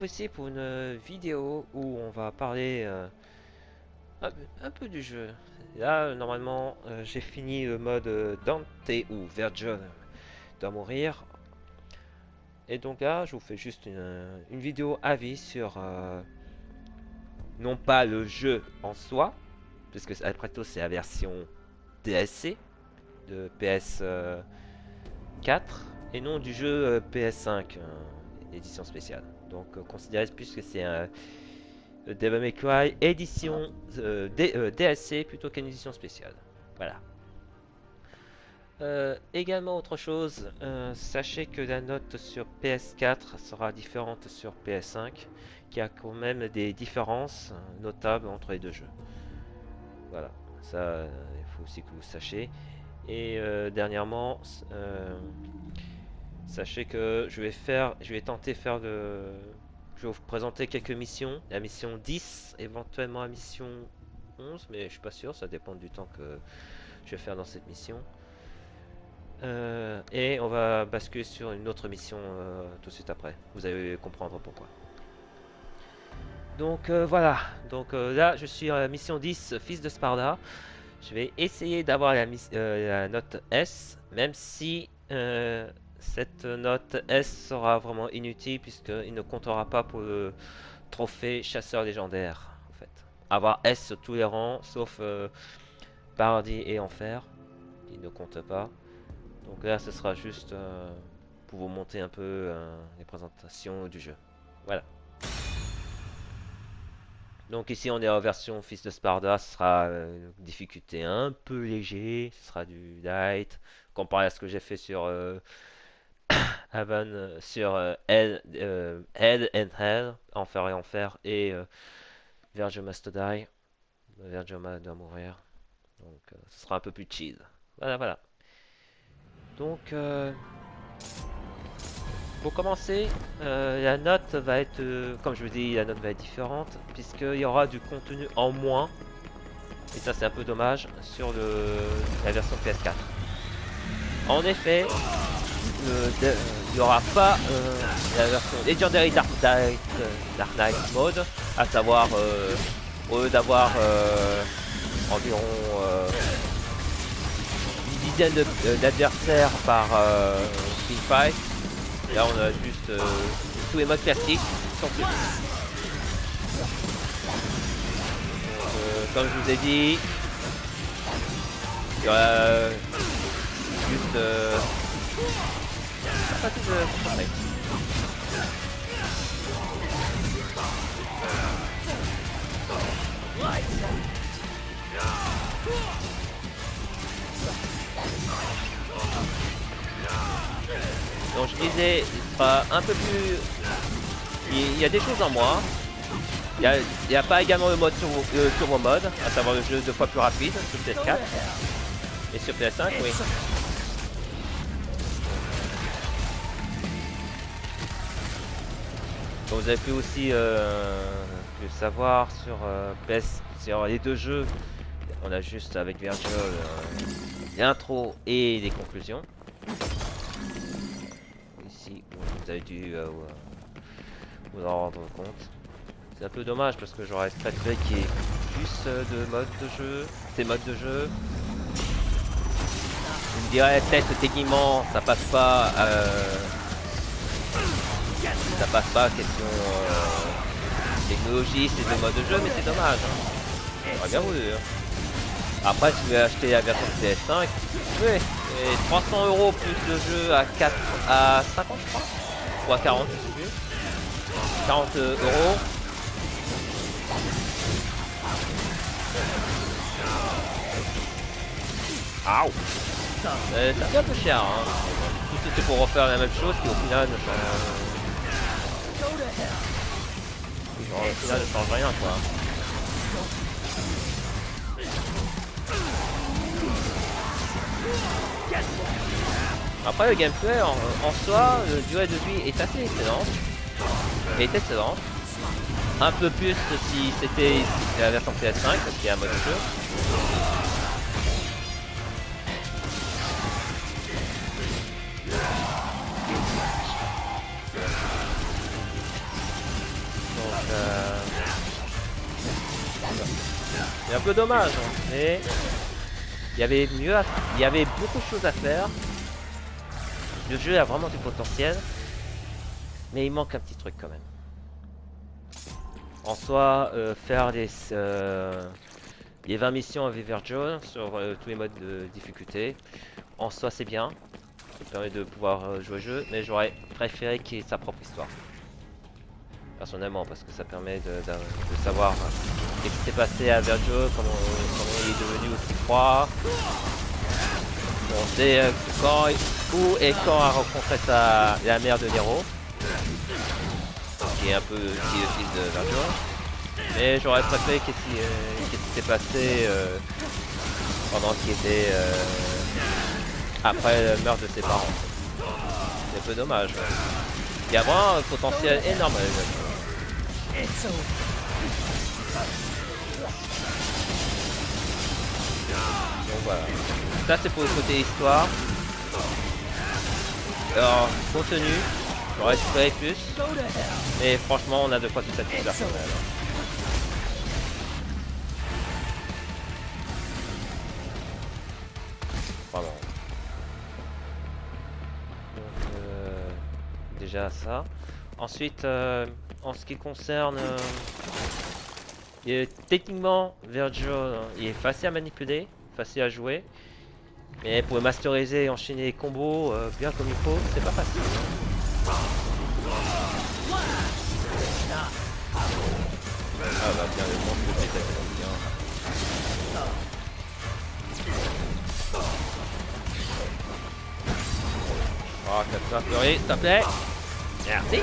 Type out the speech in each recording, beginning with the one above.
Aussi pour une vidéo où on va parler un peu du jeu. Là, normalement, j'ai fini le mode Dante ou Virgil doit mourir. Et donc là, je vous fais juste une vidéo avis sur non pas le jeu en soi, puisque après tout c'est la version DLC de PS4 et non du jeu PS5 édition spéciale. Donc considérez plus que c'est un Devil May Cry édition DLC plutôt qu'une édition spéciale. Voilà. Également autre chose, sachez que la note sur PS4 sera différente sur PS5, qu'il y a quand même des différences notables entre les deux jeux. Voilà, ça il faut aussi que vous sachiez. Et dernièrement, sachez que je vais tenter faire je vais vous présenter quelques missions. La mission 10, éventuellement la mission 11, mais je suis pas sûr, ça dépend du temps que je vais faire dans cette mission. Et on va basculer sur une autre mission tout de suite après. Vous allez comprendre pourquoi. Donc voilà, donc là je suis à la mission 10, Fils de Sparda. Je vais essayer d'avoir la note S, même si cette note S sera vraiment inutile puisqu'il ne comptera pas pour le trophée chasseur légendaire. En fait, avoir S sur tous les rangs, sauf paradis et enfer, il ne compte pas. Donc là, ce sera juste pour vous monter un peu les présentations du jeu. Voilà. Donc ici, on est en version Fils de Sparda. Ce sera difficulté un peu léger. Ce sera du light. Comparé à ce que j'ai fait sur Haven, sur Hell and Hell, Enfer et Enfer, et Virgil Must Die. Virgil doit mourir. Donc ce sera un peu plus chill. Voilà, voilà. Donc... pour commencer, la note va être, comme je vous dis, la note va être différente, puisqu'il y aura du contenu en moins, et ça c'est un peu dommage, sur la version PS4. En effet, il n'y aura pas la version Legendary Dark Knight Mode, à savoir, au lieu d'avoir environ une dizaine d'adversaires par teamfight, là on a juste tous les modes classiques sans plus. Comme je vous ai dit, il y aura juste pas tout de pareil. Donc je disais, il sera un peu plus... Il y a des choses en moins. Il n'y a pas également le mode turbo mode, à savoir le jeu 2 fois plus rapide sur PS4. Et sur PS5, oui. Donc vous avez pu aussi le savoir sur PS, sur les deux jeux. On a juste avec Virgil l'intro et les conclusions. Ici, vous avez dû vous en rendre compte. C'est un peu dommage parce que j'aurais préféré qu'il y ait plus de modes de jeu, ces modes de jeu. Je me dirais peut-être techniquement ça passe pas question technologie, c'est deux modes de jeu, mais c'est dommage. Hein. J'aurais bien voulu. Hein. Après si vous voulez acheter la version PS5, oui, et 300 € plus le jeu à 50 je crois. Ou à 40 je sais plus. 40 €. Aouh. Ça fait un peu cher, hein. Tout c'était pour refaire la même chose qui au final ne change rien quoi. Après le gameplay en soi, le durée de vie est assez excellent. Est excellent. Un peu plus si c'était la version PS5 parce qu'il y a un mode de jeu. c'est un peu dommage, hein, mais il y avait mieux, il y avait beaucoup de choses à faire. Le jeu a vraiment du potentiel, mais il manque un petit truc quand même. En soi, faire les 20 missions avec Virgil sur tous les modes de difficulté, en soi c'est bien. Ça permet de pouvoir jouer au jeu, mais j'aurais préféré qu'il ait sa propre histoire. Personnellement, parce que ça permet de savoir ce qui s'est passé à Virgil, comment il est devenu aussi froid. On sait où et quand a rencontré la mère de Nero, qui est un peu aussi le fils de Virgil. Mais j'aurais préféré qu'est-ce qui s'est passé pendant qu'il était après le meurtre de ses parents. C'est un peu dommage. Il y a vraiment un potentiel énorme avec Virgil. Donc voilà. Ça c'est pour le côté histoire. Alors, contenu, j'aurais espéré plus. Mais franchement, on a de quoi se satisfaire. Pardon. Donc, déjà ça. Ensuite, en ce qui concerne... techniquement, Virgil, il est facile à manipuler, facile à jouer. Mais pour le masteriser et enchaîner les combos bien comme il faut, c'est pas facile. Ah bah bien, le monstre de pétacle bien. Oh, t'as Fleury, s'il te plaît. Merci.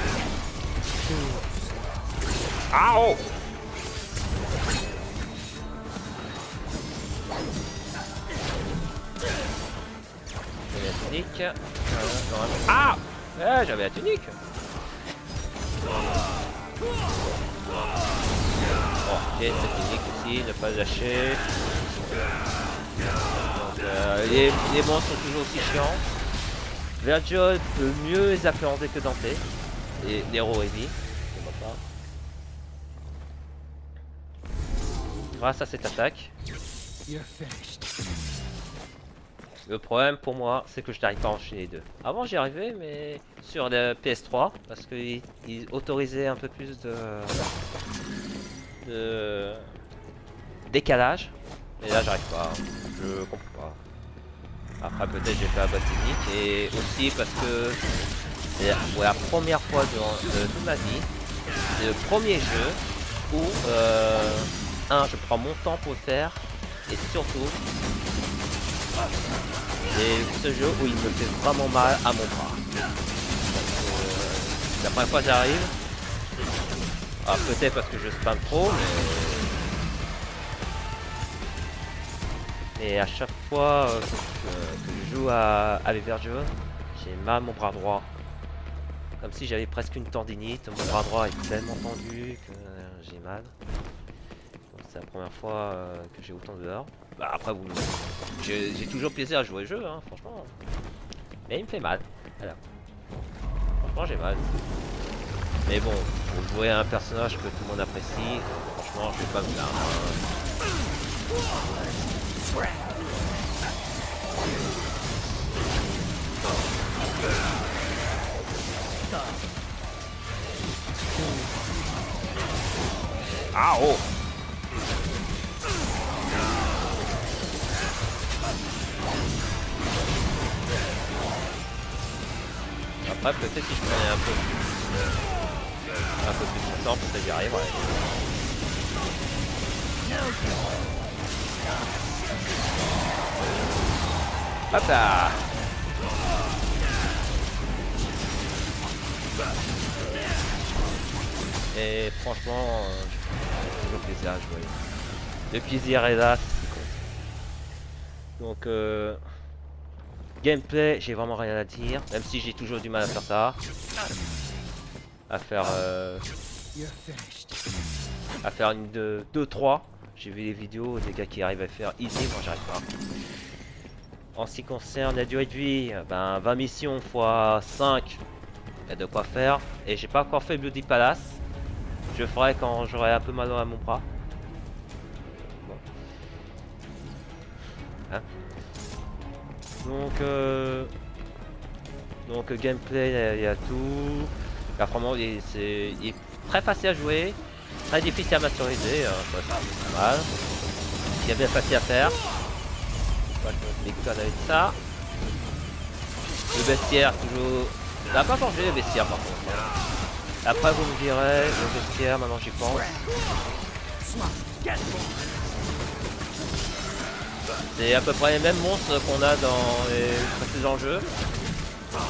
Ah oh. Tunique. Ah ouais, j'avais la tunique. Bon, ok, cette tunique aussi, ne pas lâcher. Donc, les monstres sont toujours aussi chiants. Virgil peut mieux les appréhender que Dante. Et Nero Heavy. Grâce à cette attaque. Le problème pour moi, c'est que je n'arrive pas à enchaîner les deux. Avant j'y arrivais, mais sur le PS3, parce qu'il autorisait un peu plus de décalage. Et là j'arrive pas, je comprends pas. Après peut-être j'ai fait la bonne technique, et aussi parce que c'est pour la première fois de toute ma vie, c'est le premier jeu où je prends mon temps pour le faire, et surtout c'est ce jeu où il me fait vraiment mal à mon bras. La première fois j'arrive. Ah, peut-être parce que je spam trop, mais à chaque fois que je joue avec Virgil, j'ai mal à mon bras droit. Comme si j'avais presque une tendinite. Mon bras droit est tellement tendu que j'ai mal. C'est la première fois que j'ai autant de douleur. Bah après j'ai toujours plaisir à jouer au jeu, hein, franchement. Mais il me fait mal. Voilà. Franchement j'ai mal. Mais bon, pour jouer à un personnage que tout le monde apprécie, franchement je vais pas me plaindre. Ah oh. Après peut-être si je prenais un peu plus de temps, peut-être j'y arriverai. Hop là. Et franchement, j'ai toujours plaisir à jouer. Le plaisir est là, c'est ce qui compte. Donc gameplay, j'ai vraiment rien à dire, même si j'ai toujours du mal à faire ça. À faire une 2-3. J'ai vu les vidéos des gars qui arrivent à faire easy, moi j'arrive pas. En ce qui concerne la durée de vie, ben 20 missions x 5, il y a de quoi faire. Et j'ai pas encore fait Bloody Palace. Je ferai quand j'aurai un peu mal à mon bras. Bon. Hein. Donc gameplay, il y a tout. Là, vraiment, il est très facile à jouer, très difficile à masteriser. Ouais, c'est pas mal. Il y a bien facile à faire. Ouais, je me déconne avec ça. Le bestiaire, toujours. Ça n'a pas changé le bestiaire par contre. Après, vous me direz, le bestiaire, maintenant j'y pense. C'est à peu près les mêmes monstres qu'on a dans les précédents jeux. Donc,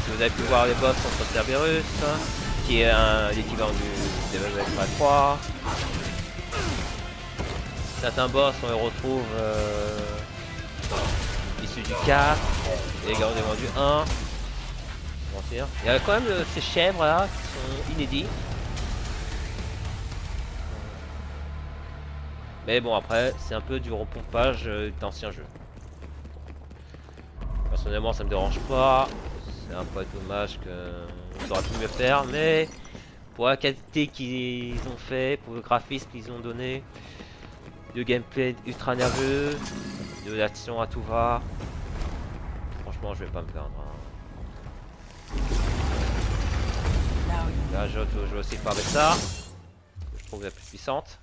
si vous avez pu voir les boss contre Cerberus, qui est l'équivalent du Devil May Cry 3. Certains boss, on les retrouve issus du 4, et également du 1. Il y a quand même ces chèvres là qui sont inédits. Mais bon, après, c'est un peu du repompage d'anciens jeux. Personnellement, ça me dérange pas. C'est un peu dommage qu'on aurait pu mieux faire, mais pour la qualité qu'ils ont fait, pour le graphisme qu'ils ont donné, le gameplay ultra nerveux, de l'action à tout va, franchement, je vais pas me plaindre. Là, je vais aussi faire avec ça. Je trouve la plus puissante.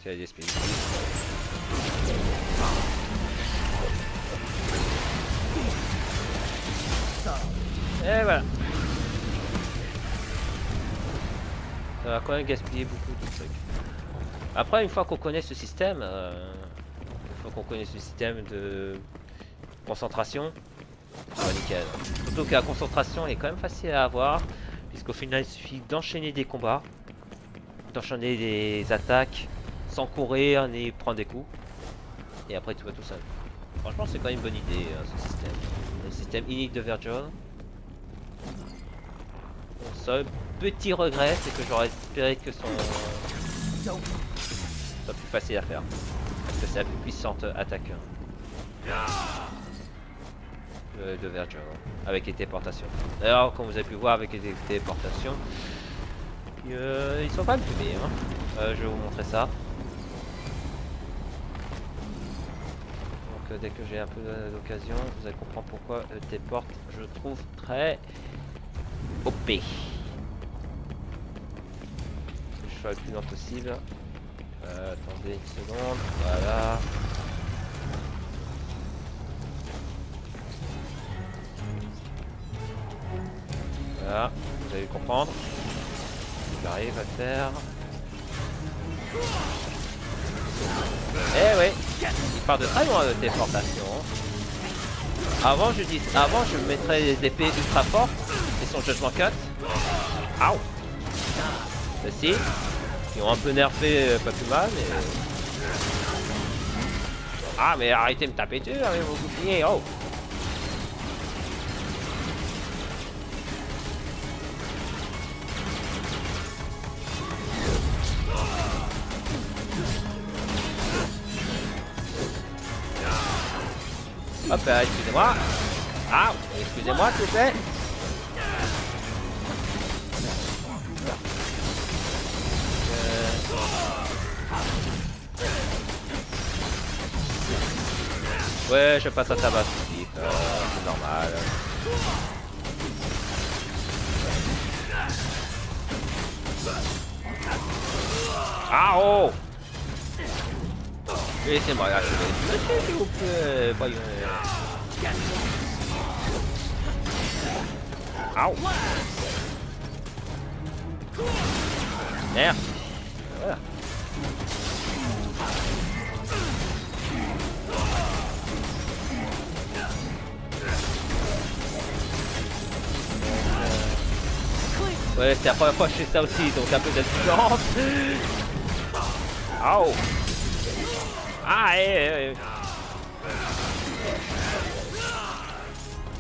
Il y a des spins. Et voilà. Ça va quand même gaspiller beaucoup de trucs. Après, une fois qu'on connaît ce système, de concentration, ça va nickel. Surtout que la concentration est quand même facile à avoir, puisqu'au final il suffit d'enchaîner des combats, d'enchaîner des attaques, sans courir ni prendre des coups, et après tout va tout seul. Franchement, c'est quand même une bonne idée ce système. Le système unique de Vergil. Mon seul petit regret, c'est que j'aurais espéré que son soit plus facile à faire, parce que c'est la plus puissante attaque de Vergil, avec les téléportations. D'ailleurs, comme vous avez pu voir avec les téléportations, ils sont pas le plus meilleurs. Je vais vous montrer ça. Donc dès que j'ai un peu d'occasion, vous allez comprendre pourquoi le téléport, je trouve très OP. Je fais le plus lent possible. Attendez une seconde, voilà. Voilà, vous allez comprendre. J'arrive à le faire. Eh oui, il part de très loin de téléportation. Avant je mettrais les épées ultra fortes et son judgment cut. Aouh. Ceci, qui ont un peu nerfé, pas plus mal, mais... Ah mais arrêtez de me taper dessus avec vos boucliers, oh. Hop, excusez-moi. Ah, excusez-moi s'il vous plaît. Ouais, je passe à tabac tout c'est normal. Ah oh. Laissez-moi l'achever. S'il vous plaît, voyons. Aouh. Merde. Voilà. Ouais, c'est la première fois que je fais ça aussi, donc un peu d'assurance. Aouh. Ah,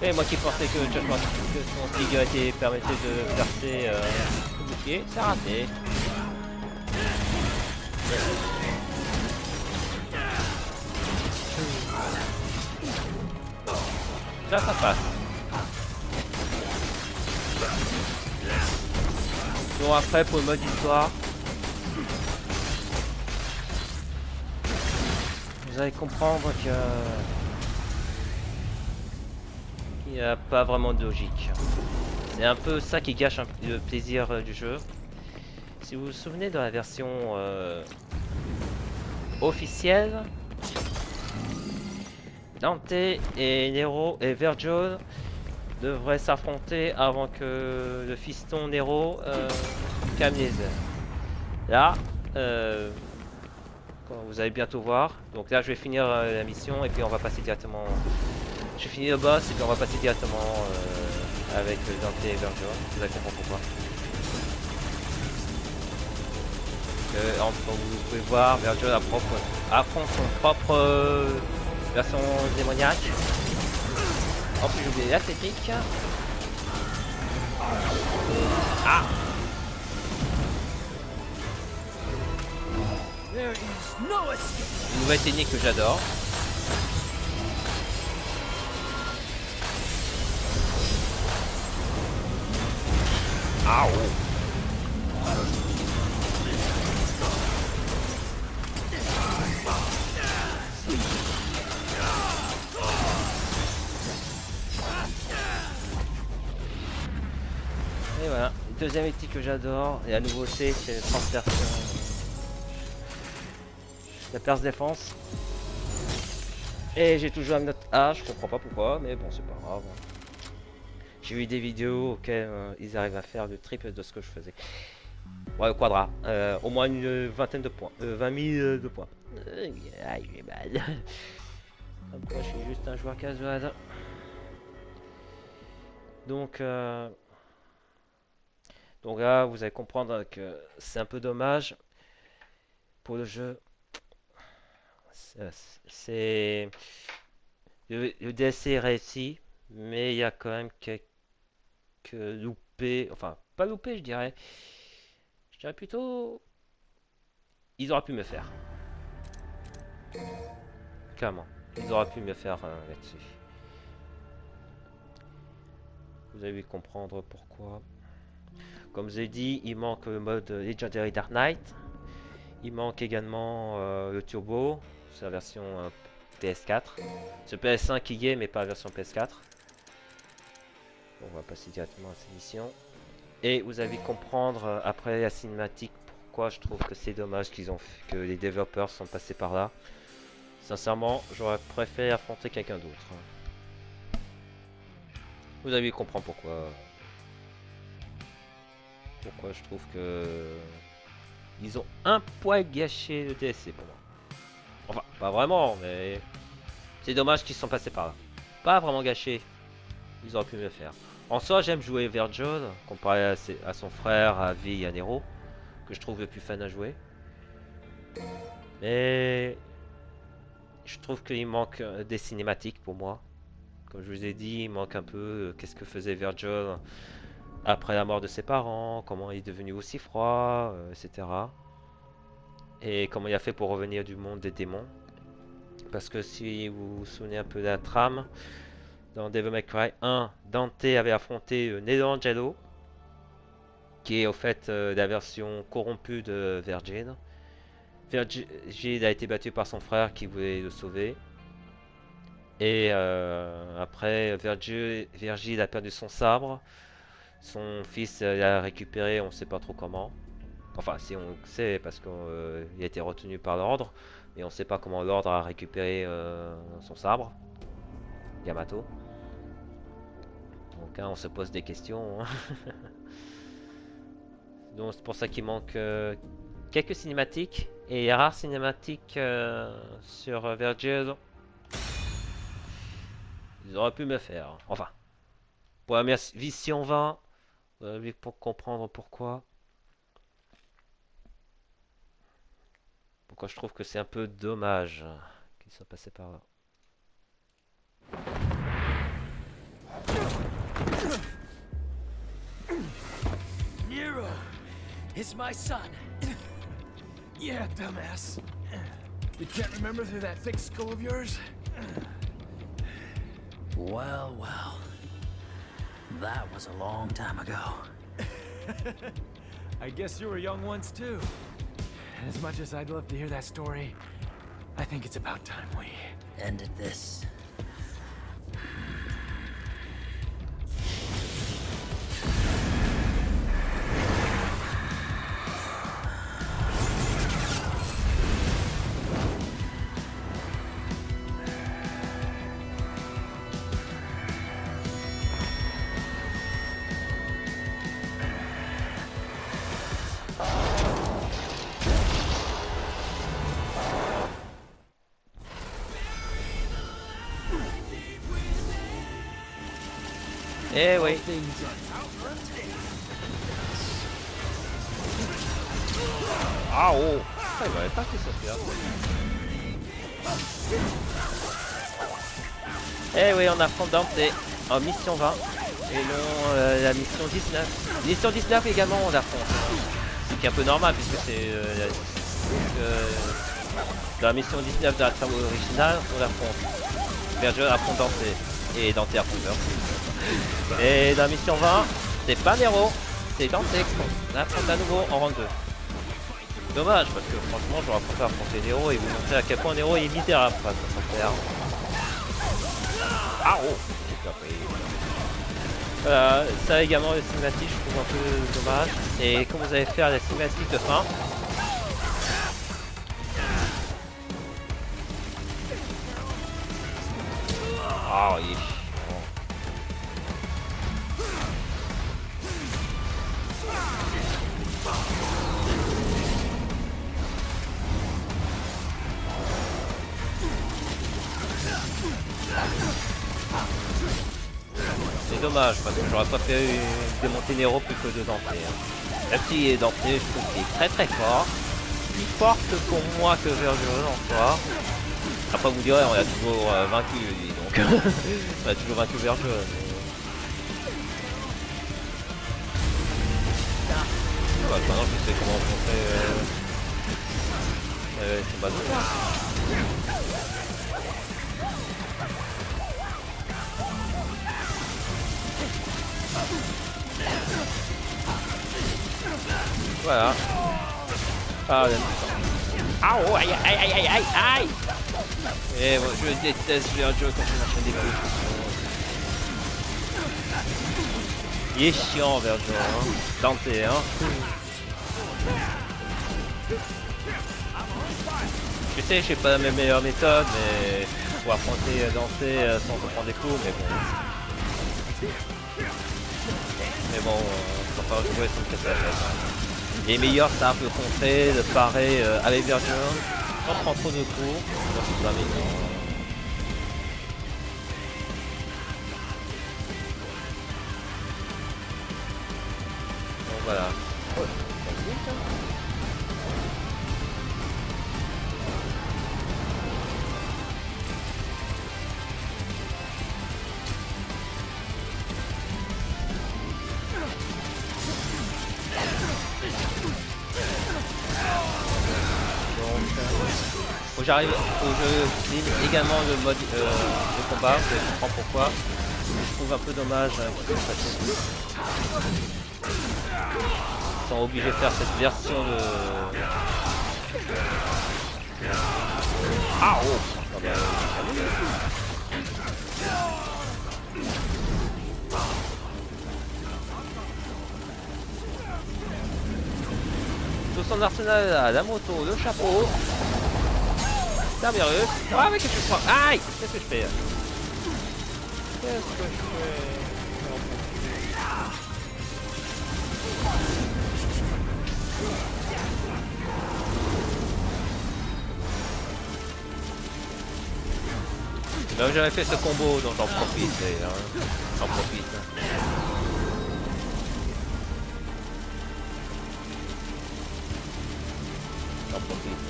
Et moi qui pensais que son figurité permettait de percer le bouclier, c'est raté. Là ça passe. Bon après pour le mode histoire, vous allez comprendre que il n'y a pas vraiment de logique. C'est un peu ça qui gâche le plaisir du jeu. Si vous vous souvenez de la version officielle, Dante et Nero et Vergil devraient s'affronter avant que le fiston Nero calme les airs. Là, vous allez bientôt voir. Donc là, je vais finir la mission et puis on va passer directement. Je finis le boss et puis on va passer directement avec Dante et Vergil. Vous allez comprendre pourquoi. Comme vous pouvez voir, Vergil affronte son propre version démoniaque. En plus, j'ai oublié la technique. Ah! Une nouvelle technique que j'adore. Ah oh. Et voilà, deuxième technique que j'adore, et la nouveauté c'est la transversion. La perce défense. Et j'ai toujours une note A, je comprends pas pourquoi, mais bon c'est pas grave. J'ai vu des vidéos auxquelles ils arrivent à faire le triple de ce que je faisais. Ouais, quadra. Au moins une vingtaine de points. 20 000 de points. Aïe, j'ai mal. Comme quoi, je suis juste un joueur casual. Donc là, vous allez comprendre que c'est un peu dommage pour le jeu. C'est le DLC est réussi, mais il y a quand même quelques loupés. Enfin, pas loupés, je dirais. Je dirais plutôt. Ils auraient pu me faire. Clairement. Ils auraient pu me faire là-dessus. Vous avez comprendre pourquoi. Comme je vous ai dit, il manque le mode Legendary Dark Knight. Il manque également le turbo. C'est la version PS4. Ce PS5 qui y est, mais pas la version PS4. Bon, on va passer directement à cette mission. Et vous allez comprendre après la cinématique pourquoi je trouve que c'est dommage que les développeurs sont passés par là. Sincèrement, j'aurais préféré affronter quelqu'un d'autre. Vous allez comprendre pourquoi. Pourquoi je trouve que ils ont un poil gâché le DLC pour moi. Enfin, pas vraiment, mais c'est dommage qu'ils sont passés par là. Pas vraiment gâché. Ils auraient pu me faire. En soi, j'aime jouer Vergil comparé à son frère, à Vi et à Nero, que je trouve le plus fun à jouer. Mais je trouve qu'il manque des cinématiques pour moi. Comme je vous ai dit, il manque un peu qu'est-ce que faisait Vergil après la mort de ses parents, comment il est devenu aussi froid, etc. Et comment il a fait pour revenir du monde des démons. Parce que si vous vous souvenez un peu de la trame, dans Devil May Cry 1, Dante avait affronté Nero Angelo, qui est au fait la version corrompue de Vergil. Vergil a été battu par son frère qui voulait le sauver. Et après, Vergil a perdu son sabre. Son fils l'a récupéré, on ne sait pas trop comment. Enfin, si on sait, parce qu'il a été retenu par l'ordre. Mais on ne sait pas comment l'ordre a récupéré son sabre. Yamato. Donc hein, on se pose des questions. Hein. Donc c'est pour ça qu'il manque quelques cinématiques. Et rares cinématiques sur Vergil. Ils auraient pu me faire. Enfin. Pour la mission 20. Pour comprendre pourquoi. Pourquoi je trouve que c'est un peu dommage qu'ils soient passés par là. Nero is my son. Yeah, dumbass. You can't remember through that thick skull of yours? Well, well. That was a long time ago. I guess you were young once too. As much as I'd love to hear that story, I think it's about time we Ended this. Eh oui. Ah oh. Ah, il m'avait pas fait ça celui-là. Eh oui, on affronte Dante en mission 20 et non la mission 19. Mission 19 également on affronte. Ce qui est un peu normal puisque c'est dans la mission 19 de la trame originale on affronte. Vergil affronte Dante et Dante affronte Vergil. Et dans la mission 20, c'est pas Nero, c'est Dante qu'on affronte à nouveau en rang 2. Dommage parce que franchement j'aurais préféré affronter Nero et vous montrer à quel point Nero est misérable face à son père. Ah oh. Voilà, ça également les cinématiques je trouve un peu dommage. Et comme vous allez faire les cinématiques de fin. Ah oui. C'est dommage parce que j'aurais préféré démonter Nero plus que de Dante. Même si Dante je trouve qu'il est très très fort. Plus fort que pour moi que Vergil en soi. Après vous direz on a toujours vaincu lui donc on a toujours vaincu Vergil. Bah, maintenant je sais comment affronter son bateau. Voilà. Ah, oh, aïe aïe aïe aïe aïe aïe. Et bon, je déteste Vergil quand il m'enchaîne des coups. Il est chiant Vergil, hein. Dante, hein. Je sais, je sais pas la meilleure méthode, mais pour affronter Dante sans se prendre des coups, mais bon. Mais bon, on va pas jouer sans me casser la tête. Il est meilleur, ça peut contrer, de parer avec Vergil, sans prendre trop de coups. Donc voilà. J'arrive au jeu également le mode de combat, vous allez comprendre pourquoi. Je trouve un peu dommage ils sont obligés de faire cette version de... Ah oh. Tout son arsenal à la moto, le chapeau. Cerberus. Ah mais qu'est-ce que je fais? Aïe! Qu'est-ce que je fais? Qu'est-ce que je fais? Ben, j'avais fait ce combo donc j'en profite. J'en profite. J'en profite.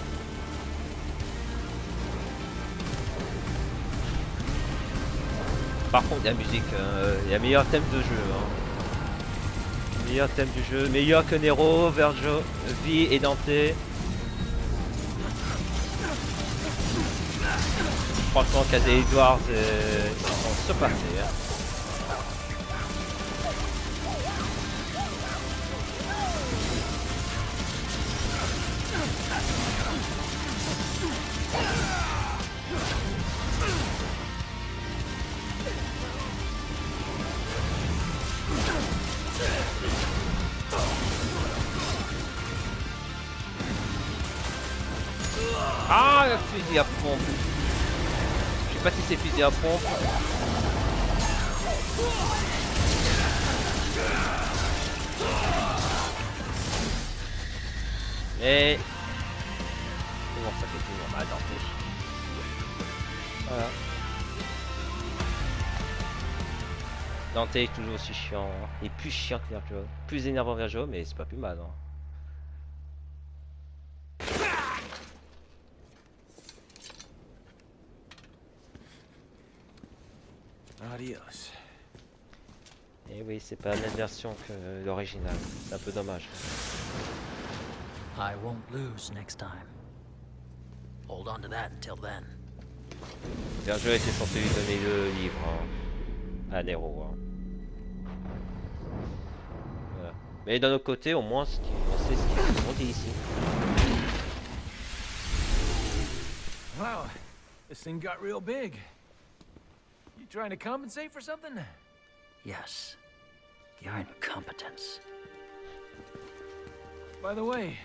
Par contre, la musique, il y a meilleur thème de jeu. Hein. Meilleur thème du jeu, meilleur que Nero, Vergil, Vi et Dante. Franchement, Casey Edwards, ils sont surpassés. Hein. Ah, le fusil à pompe. Je sais pas si c'est fusil à pompe. Mais... c'est bon, ça fait toujours mal dans le Voilà. Dante est toujours aussi chiant. Il est plus chiant que Vergil. Plus énervant Vergil, mais c'est pas plus mal. Hein. Adios. Et oui, c'est pas la même version que l'original. C'est un peu dommage. I won't lose next time. Hold on to that until then. Vergil était censé lui donner le livre hein, à Nero. Hein. Voilà. Mais d'un autre côté, au moins, on sait ce qu'ils dit ici. Wow, this thing got real big. You trying to compensate for something? Yes. Your incompetence. By the way,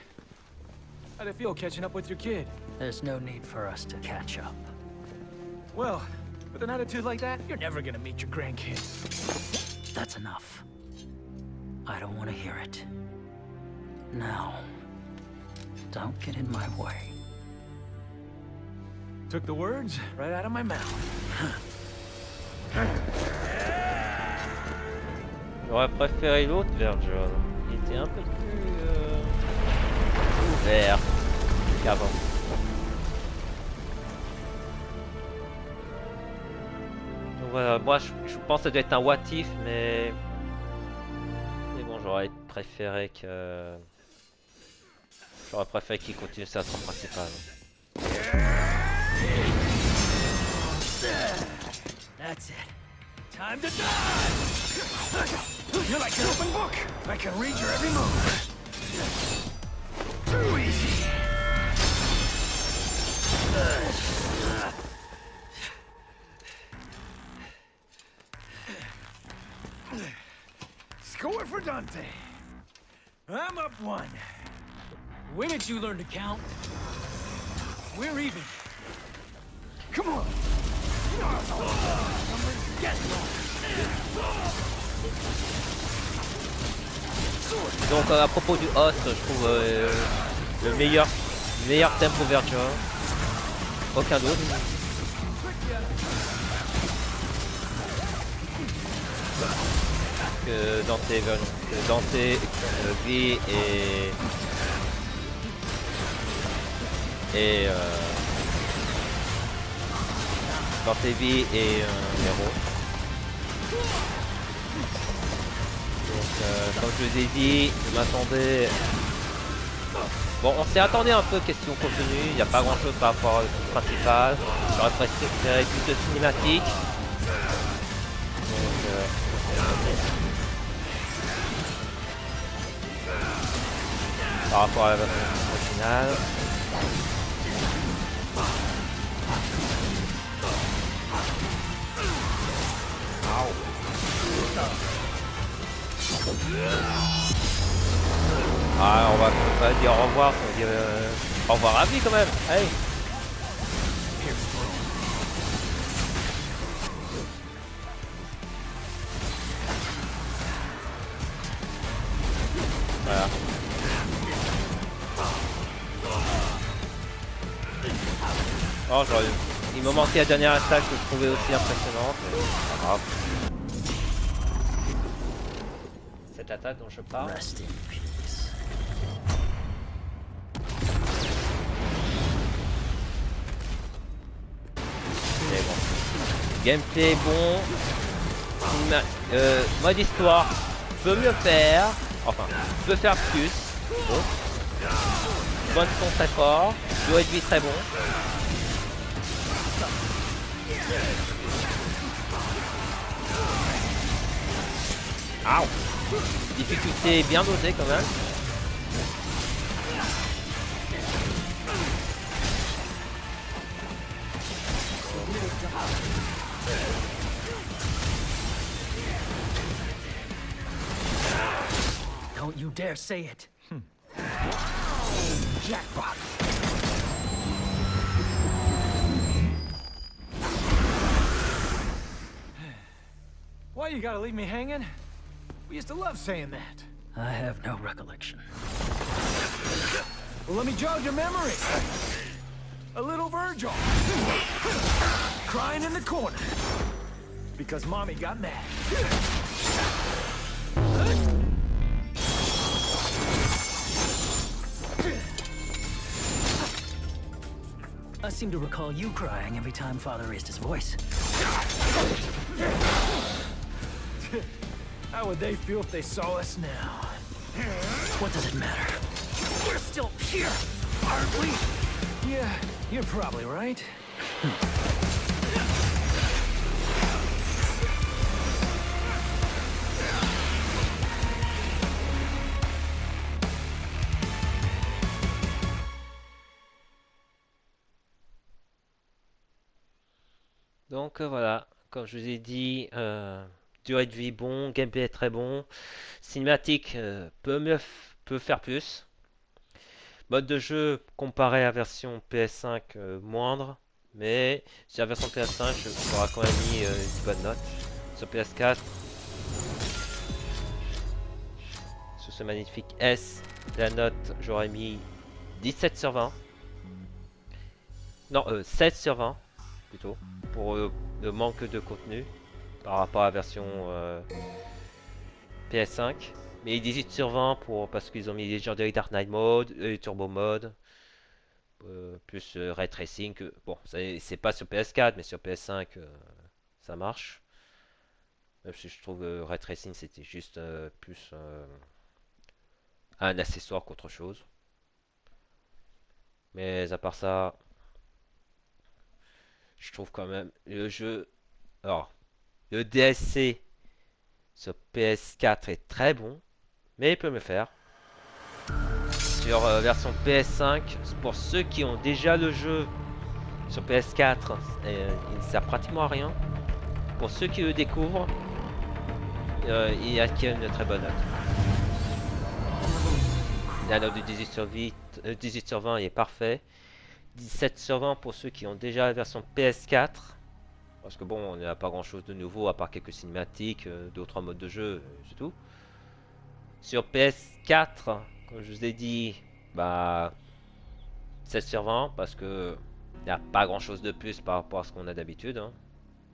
how'd it feel catching up with your kid? There's no need for us to catch up. Well, with an attitude like that, you're never gonna meet your grandkids. That's enough. I don't want to hear it. Now, don't get in my way. Took the words right out of my mouth. J'aurais préféré l'autre Vergil. Il était un peu plus ouvert qu'avant. Donc voilà, moi je pense que ça doit être un what if, mais bon, j'aurais préféré que qu'il continue sa trame principale. That's it. Time to die! You're like an open book. I can read your every move. Too easy. Score for Dante. I'm up 1. When did you learn to count? We're even. Come on. Donc à propos du host, je trouve le meilleur thème pour Vergil. Aucun d'autre. Que Dante, Vi et Dante, Vi et Nero. Donc comme je vous ai dit, je m'attendais... Bon, on s'est attendu un peu question contenu, il n'y a pas grand chose par rapport au principal. J'aurais préféré plus de cinématiques. Donc, par rapport à la version originale. Ah, on va pas dire au revoir, on va dire au revoir à vie quand même. Allez. Voilà. Oh, il me manquait la dernière attaque que je trouvais aussi impressionnante. C'est pas grave. Cette attaque dont je parle. Rest in peace. Mais bon. gameplay bon, mode histoire peut mieux faire, enfin peut faire plus. Bon. Bonne son très fort, durée de vie très bon. Aouh. Difficulté bien dosée quand même. Don't you dare say it. Jackpot. Why you gotta leave me hanging? We used to love saying that. I have no recollection. Well, let me jog your memory. A little Virgil. Crying in the corner. Because Mommy got mad. I seem to recall you crying every time Father raised his voice. How would they feel if they saw us now? What does it matter? We're still here, aren't we? Yeah, you're probably right. Donc voilà, comme je vous ai dit, durée de vie bon, gameplay est très bon, cinématique peut faire plus. Mode de jeu comparé à la version PS5 moindre, mais sur la version PS5 j'aurais quand même mis une bonne note. Sur PS4, sur ce magnifique S, la note j'aurais mis 17 sur 20. Non, 7 sur 20 plutôt, pour le manque de contenu par rapport à la version PS5. Mais 18 sur 20 parce qu'ils ont mis Legendary Dark Knight Mode, Turbo Mode, plus Ray Tracing. Bon, c'est pas sur PS4, mais sur PS5 ça marche. Même si je trouve Ray Tracing c'était juste plus un accessoire qu'autre chose. Mais à part ça, je trouve quand même le jeu. Alors, le DLC sur PS4 est très bon, mais il peut me faire. Sur version PS5, pour ceux qui ont déjà le jeu sur PS4, il ne sert pratiquement à rien. Pour ceux qui le découvrent, il acquiert une très bonne note. La note de 18 sur 20 est parfait. 17 sur 20 pour ceux qui ont déjà la version PS4. Parce que bon, on n'a pas grand chose de nouveau à part quelques cinématiques, d'autres modes de jeu, c'est tout. Sur PS4, comme je vous ai dit, bah 7 sur 20 parce que il n'y a pas grand chose de plus par rapport à ce qu'on a d'habitude. Hein.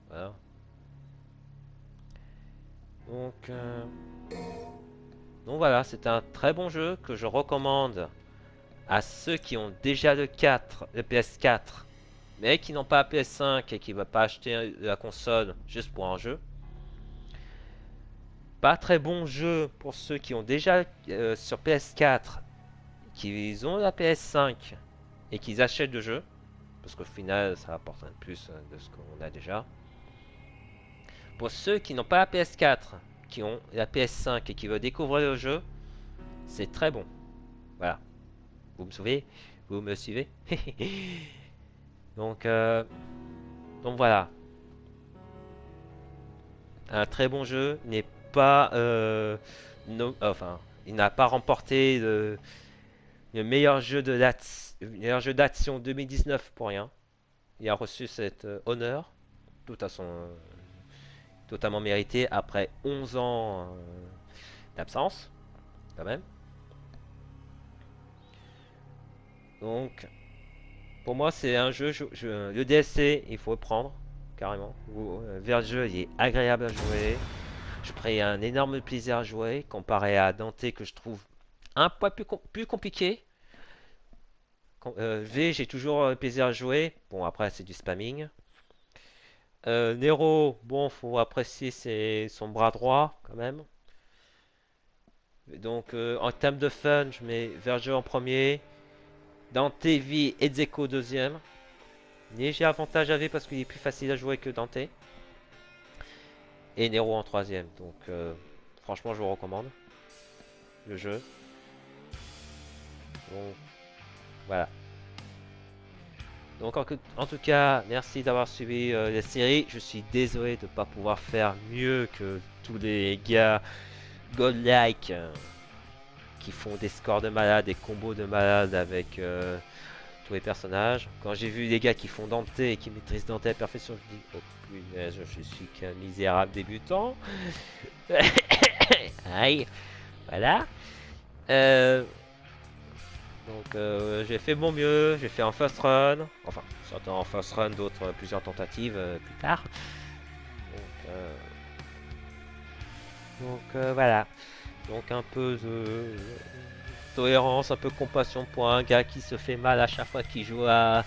Voilà. Donc voilà, c'est un très bon jeu que je recommande à ceux qui ont déjà le PS4, mais qui n'ont pas la PS5 et qui ne veulent pas acheter la console juste pour un jeu. Pas très bon jeu pour ceux qui ont déjà sur PS4, qui ont la PS5 et qui achètent le jeu, parce qu'au final ça apporte un plus de ce qu'on a déjà. Pour ceux qui n'ont pas la PS4, qui ont la PS5 et qui veulent découvrir le jeu, c'est très bon. Voilà. Vous me suivez donc voilà. Un très bon jeu n'est pas enfin, il n'a pas remporté le meilleur jeu d'action 2019 pour rien. Il a reçu cet honneur totalement mérité après 11 ans d'absence quand même. Donc pour moi c'est un jeu, le DLC il faut le prendre carrément. Vers le jeu il est agréable à jouer. Je prends un énorme plaisir à jouer comparé à Dante que je trouve un peu plus compliqué. V j'ai toujours plaisir à jouer. Bon après c'est du spamming. Nero, bon, faut apprécier son bras droit quand même. Donc en termes de fun, je mets Vergil en premier, Dante, V et Zeko deuxième. Léger avantage à V parce qu'il est plus facile à jouer que Dante. Et Nero en troisième. Donc franchement, je vous recommande le jeu. Donc voilà. Donc en tout cas, merci d'avoir suivi la série. Je suis désolé de ne pas pouvoir faire mieux que tous les gars godlike qui font des scores de malade, des combos de malade avec tous les personnages. Quand j'ai vu les gars qui font Dante et qui maîtrisent Dante à perfection, je me dis, oh punaise, je suis qu'un misérable débutant. Aïe, voilà. Donc j'ai fait mon mieux, j'ai fait un first run, enfin certains en first run, d'autres plusieurs tentatives plus tard. Donc voilà, donc un peu de tolérance, un peu de compassion pour un gars qui se fait mal à chaque fois qu'il joue à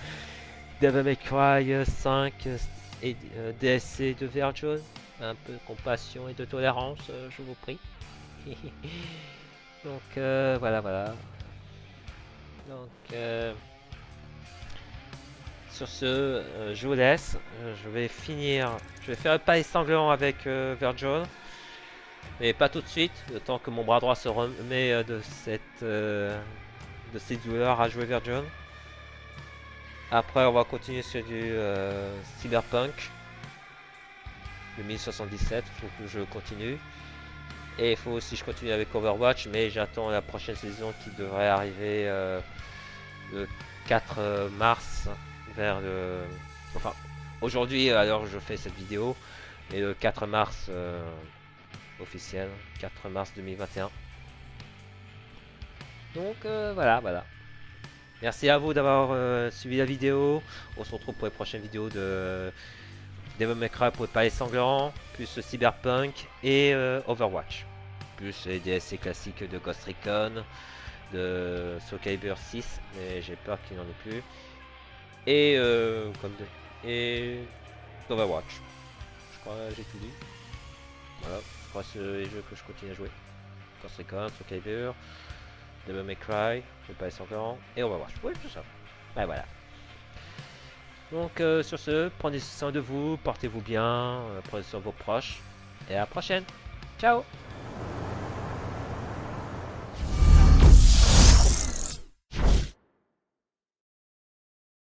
Devil May Cry 5 et DSC de Vergil. Un peu de compassion et de tolérance, je vous prie. Donc voilà. Donc, sur ce, je vous laisse. Je vais faire le pas sanglant avec Vergil. Mais pas tout de suite, le temps que mon bras droit se remet de cette douleur à jouer Vergil. Après, on va continuer sur du Cyberpunk. Le 1077, il faut que je continue. Et il faut aussi que je continue avec Overwatch, mais j'attends la prochaine saison qui devrait arriver le 4 mars vers le... Enfin, aujourd'hui, alors je fais cette vidéo, et le 4 mars officiel, 4 mars 2021. Donc voilà. Merci à vous d'avoir suivi la vidéo. On se retrouve pour les prochaines vidéos de Devil May Cry pour le palais sanglant, plus Cyberpunk et Overwatch. Plus les DLC classiques de Ghost Recon, de Soul Calibur 6, mais j'ai peur qu'il n'y en ait plus. Et Overwatch. Je crois que j'ai tout dit. Voilà, je crois que c'est les jeux que je continue à jouer. Ghost Recon, Soul Calibur, Devil May Cry, le palais sanglant et Overwatch. Oui, tout ça. Ben voilà. Donc sur ce, prenez soin de vous, portez-vous bien, prenez soin de vos proches, et à la prochaine. Ciao!